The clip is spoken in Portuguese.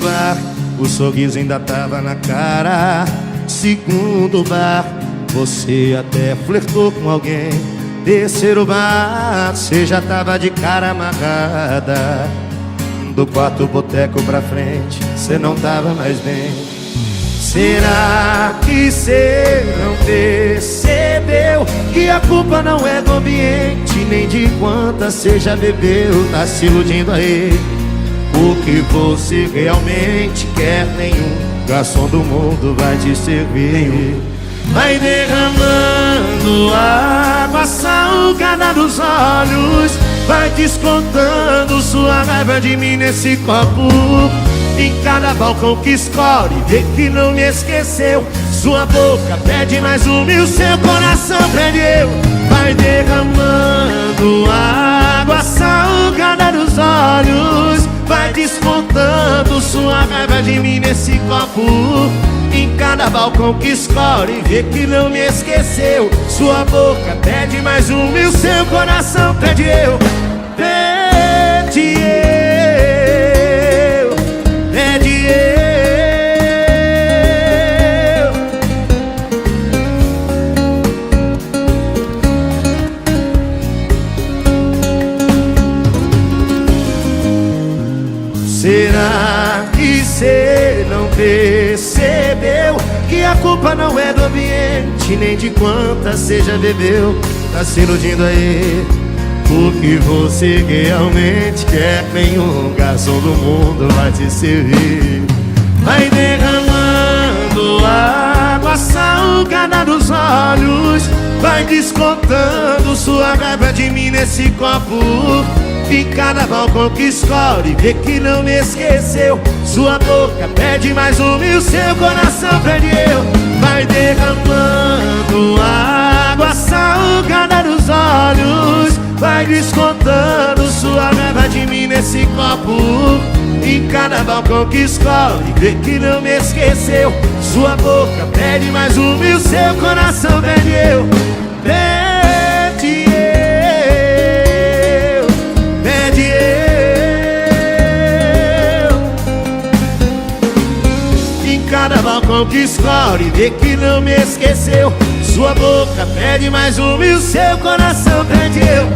bar, o sorriso ainda tava na cara. Segundo bar, você até flertou com alguém. Terceiro bar, você já tava de cara amarrada. Do quarto boteco pra frente, cê não tava mais bem. Será que cê não percebeu que a culpa não é do ambiente, nem de quantas cê já bebeu? Tá se iludindo aí. O que você realmente quer, nenhum garçom do mundo vai te servir. Vai derramando água salgada nos olhos, vai descontando sua raiva de mim nesse copo. Em cada balcão que escolhe, vê que não me esqueceu. Sua boca pede mais uma e o seu coração pede eu. Vai derramando água salgada nos olhos, vai descontando sua raiva de mim nesse copo. Em cada balcão que escolhe, vê que não me esqueceu. Sua boca pede mais uma e o seu coração pede eu. Pede eu, pede eu. Será que cê não percebeu que a culpa não é do ambiente, nem de quantas cê já bebeu? Tá se iludindo aí. O que você realmente quer, nenhum garçom do mundo vai te servir. Vai derramando água salgada nos olhos, vai descontando sua raiva de mim nesse copo. Em cada balcão que escolhe, vê que não me esqueceu. Sua boca pede mais uma e o seu coração pede eu. Vai derramando água salgada nos olhos, vai descontando sua raiva de mim nesse copo. Em cada balcão que escolhe, vê que não me esqueceu. Sua boca pede mais uma e o seu coração pede eu. Pede eu, pede eu. Em cada balcão que escolhe, vê que não me esqueceu. Sua boca pede mais uma e o seu coração pede eu.